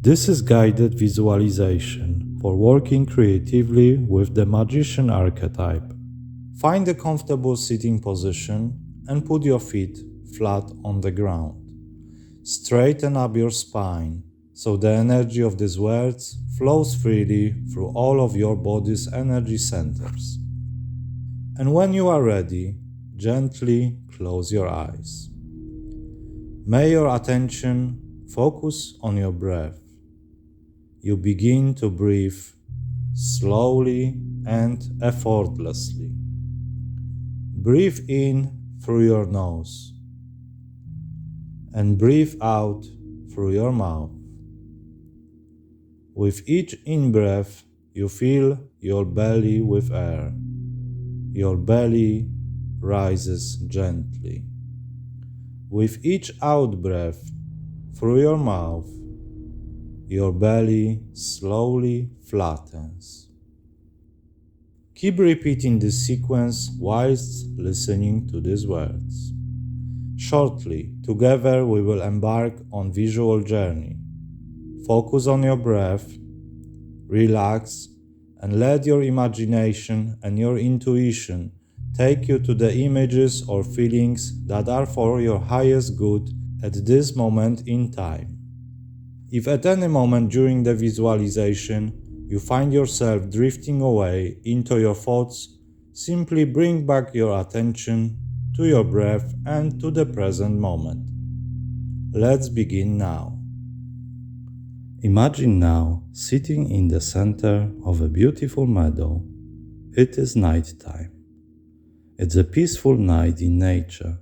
This is guided visualization for working creatively with the Magician Archetype. Find a comfortable sitting position and put your feet flat on the ground. Straighten up your spine so the energy of these words flows freely through all of your body's energy centers. And when you are ready, gently close your eyes. May your attention focus on your breath. You begin to breathe slowly and effortlessly. Breathe in through your nose and breathe out through your mouth. With each in-breath, you fill your belly with air. Your belly rises gently. With each out-breath through your mouth, your belly slowly flattens. Keep repeating this sequence whilst listening to these words. Shortly, together we will embark on visual journey. Focus on your breath, relax, and let your imagination and your intuition take you to the images or feelings that are for your highest good at this moment in time. If at any moment during the visualization you find yourself drifting away into your thoughts, simply bring back your attention to your breath and to the present moment. Let's begin now. Imagine now sitting in the center of a beautiful meadow. It is night time. It's a peaceful night in nature.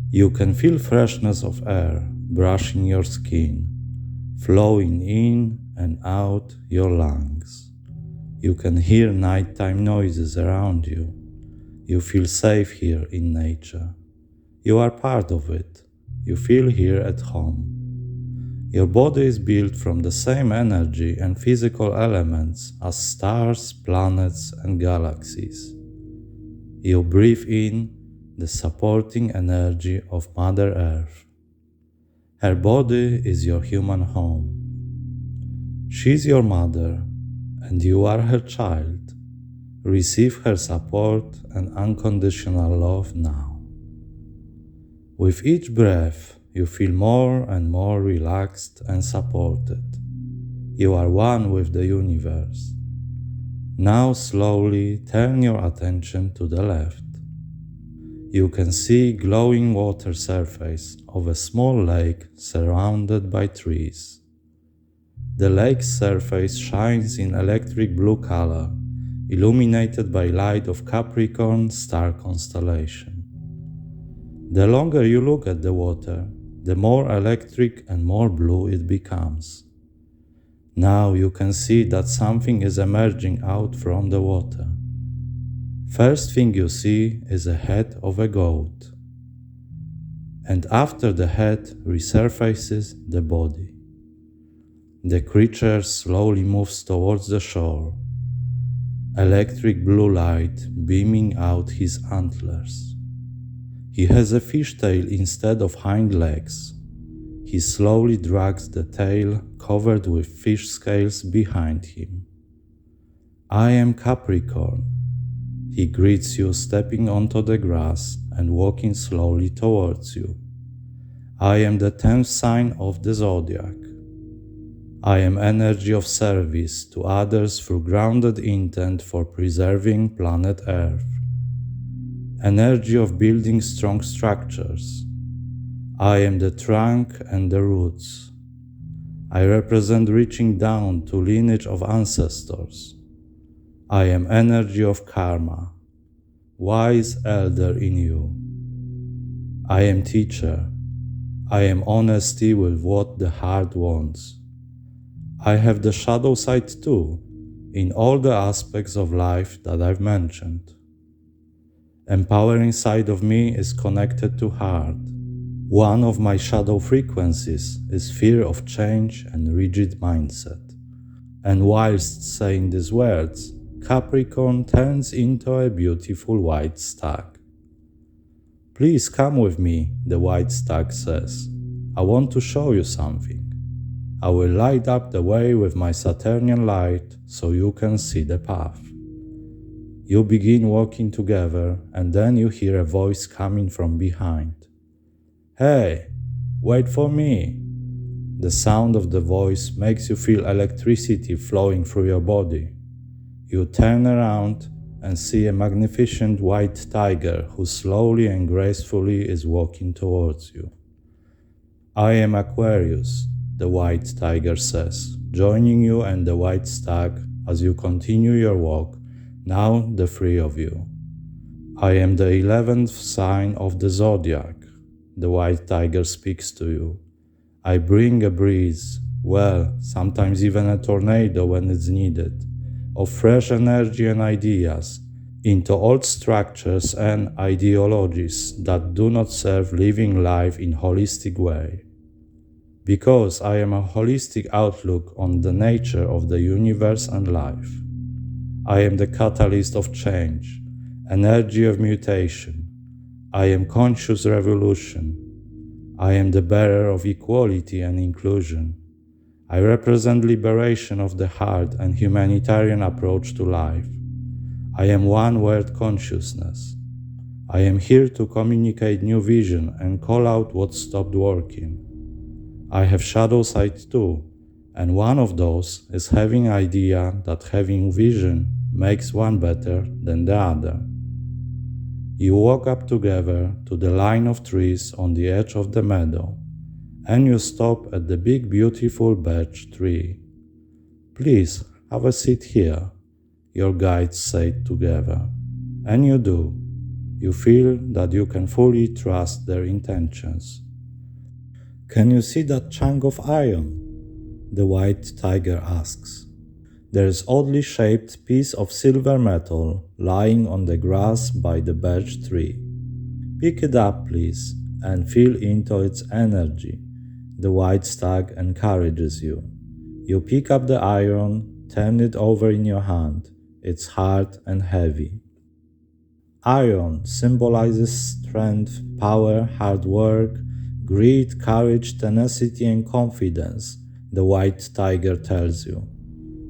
You can feel freshness of air brushing your skin, flowing in and out your lungs. You can hear nighttime noises around you. You feel safe here in nature. You are part of it. You feel here at home. Your body is built from the same energy and physical elements as stars, planets, and galaxies. You breathe in the supporting energy of Mother Earth. Her body is your human home. She is your mother, and you are her child. Receive her support and unconditional love now. With each breath, you feel more and more relaxed and supported. You are one with the universe. Now slowly turn your attention to the left. You can see glowing water surface of a small lake surrounded by trees. The lake's surface shines in electric blue color, illuminated by light of Capricorn star constellation. The longer you look at the water, the more electric and more blue it becomes. Now you can see that something is emerging out from the water. First thing you see is a head of a goat. And after the head resurfaces the body. The creature slowly moves towards the shore, electric blue light beaming out his antlers. He has a fish tail instead of hind legs. He slowly drags the tail covered with fish scales behind him. I am Capricorn. He greets you stepping onto the grass and walking slowly towards you. I am the 10th sign of the zodiac. I am energy of service to others through grounded intent for preserving planet Earth. Energy of building strong structures. I am the trunk and the roots. I represent reaching down to lineage of ancestors. I am energy of karma, wise elder in you. I am teacher. I am honesty with what the heart wants. I have the shadow side too, in all the aspects of life that I've mentioned. Empowering side of me is connected to heart. One of my shadow frequencies is fear of change and rigid mindset. And whilst saying these words, Capricorn turns into a beautiful white stag. Please come with me, the white stag says. I want to show you something. I will light up the way with my Saturnian light so you can see the path. You begin walking together, and then you hear a voice coming from behind. Hey, wait for me! The sound of the voice makes you feel electricity flowing through your body. You turn around and see a magnificent white tiger who slowly and gracefully is walking towards you. I am Aquarius, the white tiger says, joining you and the white stag as you continue your walk, now the three of you. I am the 11th sign of the zodiac, the white tiger speaks to you. I bring a breeze, well, sometimes even a tornado when it's needed, of fresh energy and ideas into old structures and ideologies that do not serve living life in holistic way. Because I am a holistic outlook on the nature of the universe and life. I am the catalyst of change, energy of mutation. I am conscious revolution. I am the bearer of equality and inclusion. I represent liberation of the heart and humanitarian approach to life. I am one-word consciousness. I am here to communicate new vision and call out what stopped working. I have shadow side too, and one of those is having idea that having vision makes one better than the other. You walk up together to the line of trees on the edge of the meadow, and you stop at the big beautiful birch tree. Please have a seat here, your guides say together, and you do. You feel that you can fully trust their intentions. Can you see that chunk of iron? The white tiger asks. There is oddly shaped piece of silver metal lying on the grass by the birch tree. Pick it up, please, and feel into its energy. The white stag encourages you. You pick up the iron, turn it over in your hand. It's hard and heavy. Iron symbolizes strength, power, hard work, greed, courage, tenacity, and confidence, the white tiger tells you.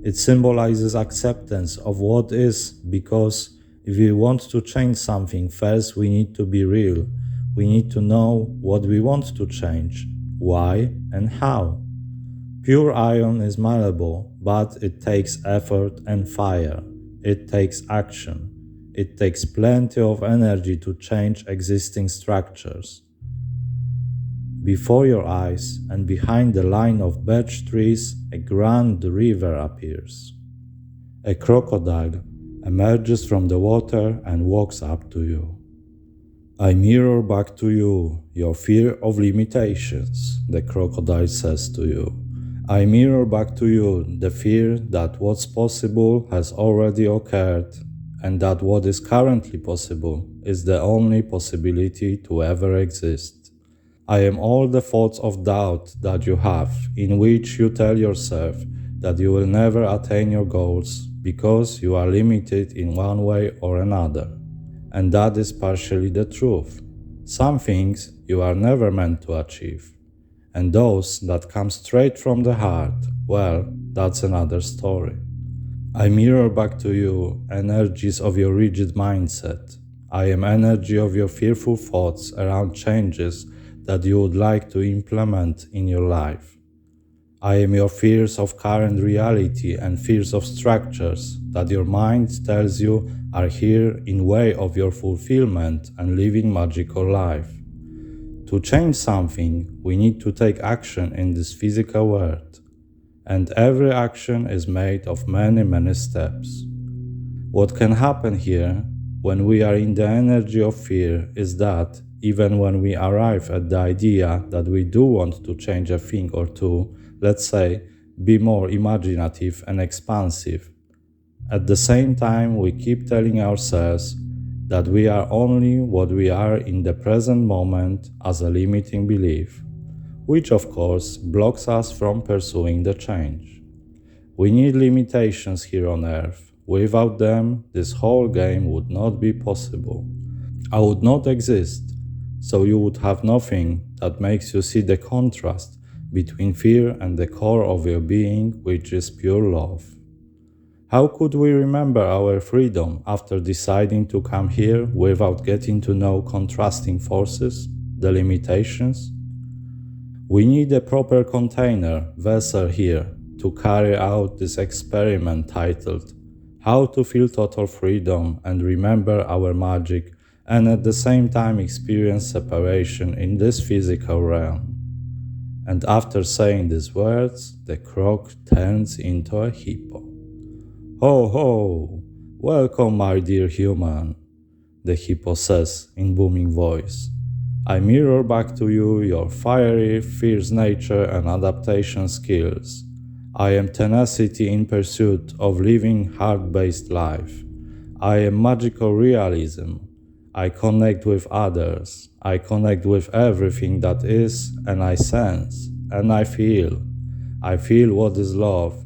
It symbolizes acceptance of what is, because if we want to change something, first we need to be real. We need to know what we want to change, why and how. Pure iron is malleable, but it takes effort and fire. It takes action. It takes plenty of energy to change existing structures. Before your eyes and behind the line of birch trees, a grand river appears. A crocodile emerges from the water and walks up to you. I mirror back to you your fear of limitations, the crocodile says to you. I mirror back to you the fear that what's possible has already occurred and that what is currently possible is the only possibility to ever exist. I am all the thoughts of doubt that you have, in which you tell yourself that you will never attain your goals because you are limited in one way or another. And that is partially the truth. Some things you are never meant to achieve. And those that come straight from the heart, well, that's another story. I mirror back to you energies of your rigid mindset. I am energy of your fearful thoughts around changes that you would like to implement in your life. I am your fears of current reality and fears of structures that your mind tells you are here in way of your fulfillment and living magical life. To change something, we need to take action in this physical world, and every action is made of many steps. What can happen here when we are in the energy of fear is that even when we arrive at the idea that we do want to change a thing or two, let's say, be more imaginative and expansive, at the same time we keep telling ourselves that we are only what we are in the present moment as a limiting belief, which of course blocks us from pursuing the change. We need limitations here on Earth. Without them, this whole game would not be possible. I would not exist. So you would have nothing that makes you see the contrast between fear and the core of your being, which is pure love. How could we remember our freedom after deciding to come here without getting to know contrasting forces, the limitations? We need a proper container, vessel here, to carry out this experiment titled How to Feel Total Freedom and Remember Our Magic and at the same time experience separation in this physical realm. And after saying these words, the croc turns into a hippo. Ho ho! Welcome, my dear human, the hippo says in booming voice. I mirror back to you your fiery, fierce nature and adaptation skills. I am tenacity in pursuit of living heart-based life. I am magical realism. I connect with others. I connect with everything that is, and I sense, and I feel. I feel what is love,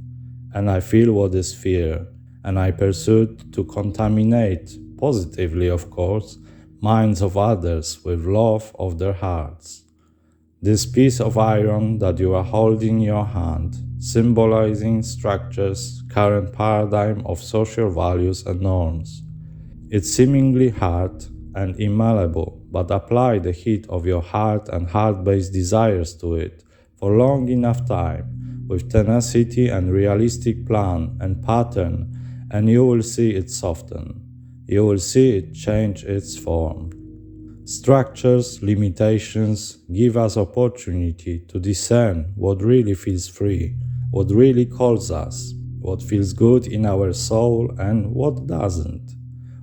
and I feel what is fear, and I pursue to contaminate, positively of course, minds of others with love of their hearts. This piece of iron that you are holding in your hand, symbolizing structures, current paradigm of social values and norms. It's seemingly hard and immalleable, but apply the heat of your heart and heart-based desires to it for long enough time, with tenacity and realistic plan and pattern, and you will see it soften. You will see it change its form. Structures, limitations give us opportunity to discern what really feels free, what really calls us, what feels good in our soul and what doesn't.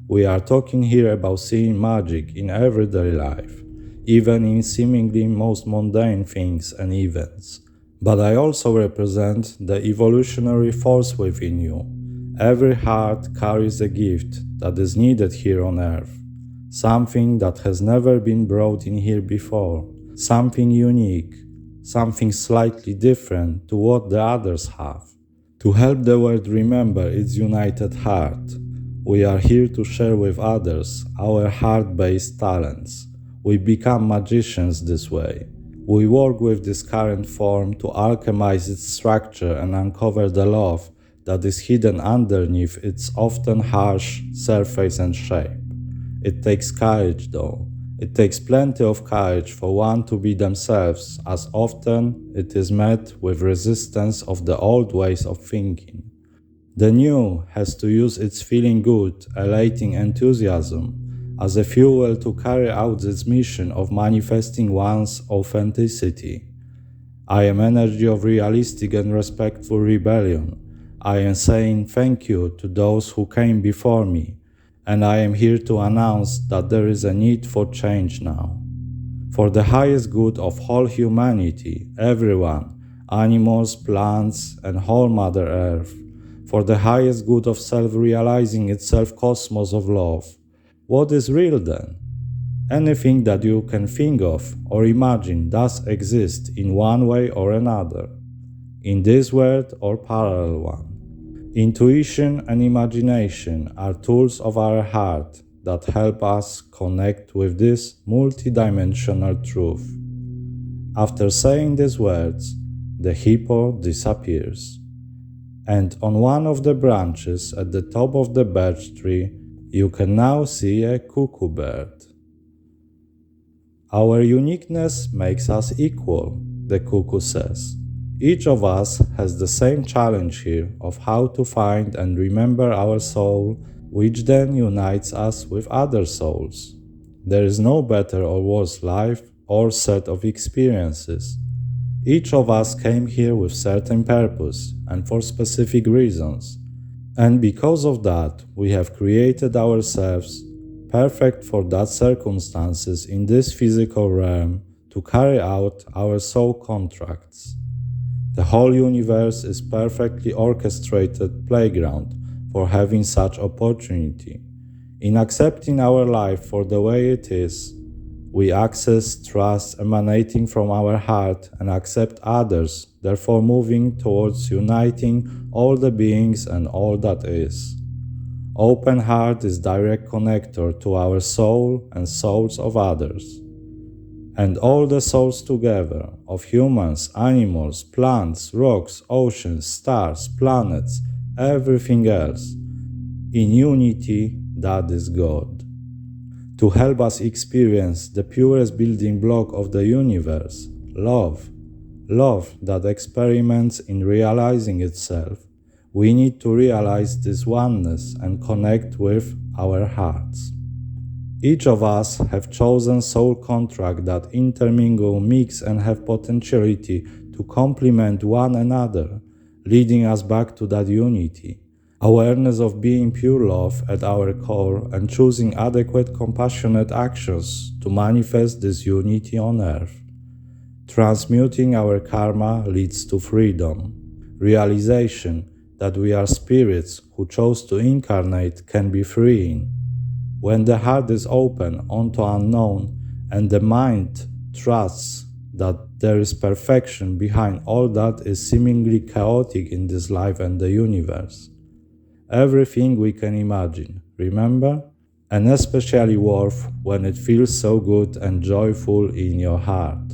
We are talking here about seeing magic in everyday life, even in seemingly most mundane things and events. But I also represent the evolutionary force within you. Every heart carries a gift that is needed here on Earth, something that has never been brought in here before, something unique, something slightly different to what the others have. To help the world remember its united heart, we are here to share with others our heart-based talents. We become magicians this way. We work with this current form to alchemize its structure and uncover the love that is hidden underneath its often harsh surface and shape. It takes courage though. It takes plenty of courage for one to be themselves, as often it is met with resistance of the old ways of thinking. The new has to use its feeling good, elating enthusiasm as a fuel to carry out its mission of manifesting one's authenticity. I am energy of realistic and respectful rebellion. I am saying thank you to those who came before me, and I am here to announce that there is a need for change now. For the highest good of whole humanity, everyone, animals, plants, and whole Mother Earth, for the highest good of self-realizing itself cosmos of love. What is real then? Anything that you can think of or imagine does exist in one way or another, in this world or parallel one. Intuition and imagination are tools of our heart that help us connect with this multidimensional truth. After saying these words, the hippo disappears. And on one of the branches at the top of the birch tree, you can now see a cuckoo bird. Our uniqueness makes us equal, the cuckoo says. Each of us has the same challenge here of how to find and remember our soul, which then unites us with other souls. There is no better or worse life or set of experiences. Each of us came here with certain purpose and for specific reasons, and because of that, we have created ourselves perfect for that circumstances in this physical realm to carry out our soul contracts. The whole universe is perfectly orchestrated playground for having such opportunity. In accepting our life for the way it is, we access trust emanating from our heart and accept others, therefore moving towards uniting all the beings and all that is. Open heart is direct connector to our soul and souls of others. and all the souls together of humans, animals, plants, rocks, oceans, stars, planets, everything else, in unity, that is God. To help us experience the purest building block of the universe, love, love that experiments in realizing itself, we need to realize this oneness and connect with our hearts. Each of us have chosen soul contract that intermingle, mix and have potentiality to complement one another, leading us back to that unity. Awareness of being pure love at our core and choosing adequate compassionate actions to manifest this unity on earth. Transmuting our karma leads to freedom. Realization that we are spirits who chose to incarnate can be freeing. When the heart is open onto unknown and the mind trusts that there is perfection behind all that is seemingly chaotic in this life and the universe. Everything we can imagine, remember? And especially worth when it feels so good and joyful in your heart.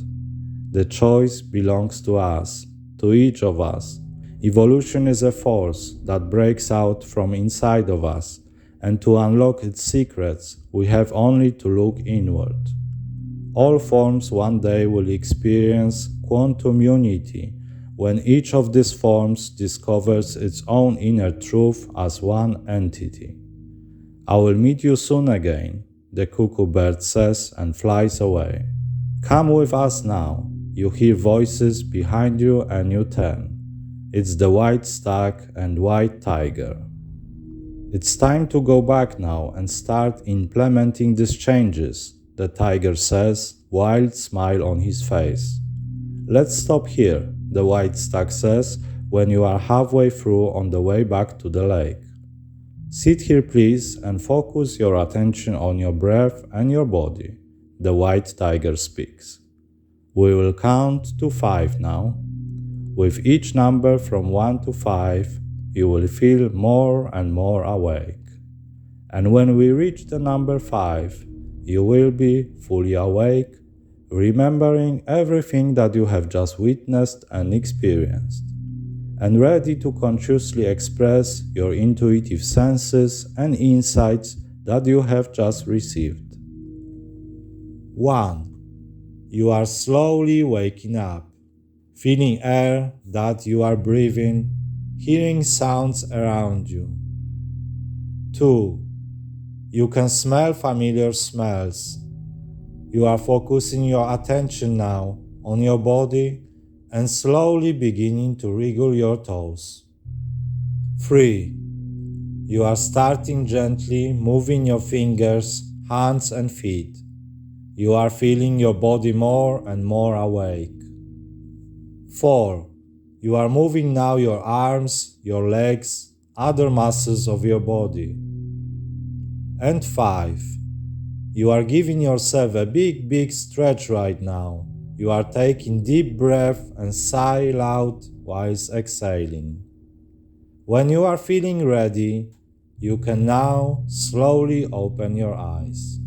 The choice belongs to us, to each of us. Evolution is a force that breaks out from inside of us, and to unlock its secrets, we have only to look inward. All forms one day will experience quantum unity, when each of these forms discovers its own inner truth as one entity. I will meet you soon again, the cuckoo bird says and flies away. Come with us now. You hear voices behind you and you turn. It's the white stag and white tiger. It's time to go back now and start implementing these changes, the tiger says, wild smile on his face. Let's stop here, the white stag says, when you are halfway through on the way back to the lake. Sit here please and focus your attention on your breath and your body, the white tiger speaks. We will count to 5 now. With each number from 1 to 5, you will feel more and more awake. And when we reach the number 5, you will be fully awake, remembering everything that you have just witnessed and experienced, and ready to consciously express your intuitive senses and insights that you have just received. 1. You are slowly waking up, feeling air that you are breathing, hearing sounds around you. 2. You can smell familiar smells. You are focusing your attention now on your body and slowly beginning to wriggle your toes. 3. You are starting gently moving your fingers, hands and feet. You are feeling your body more and more awake. 4. You are moving now your arms, your legs, other muscles of your body. And 5. You are giving yourself a big stretch right now. You are taking deep breath and sigh loud whilst exhaling. When you are feeling ready, you can now slowly open your eyes.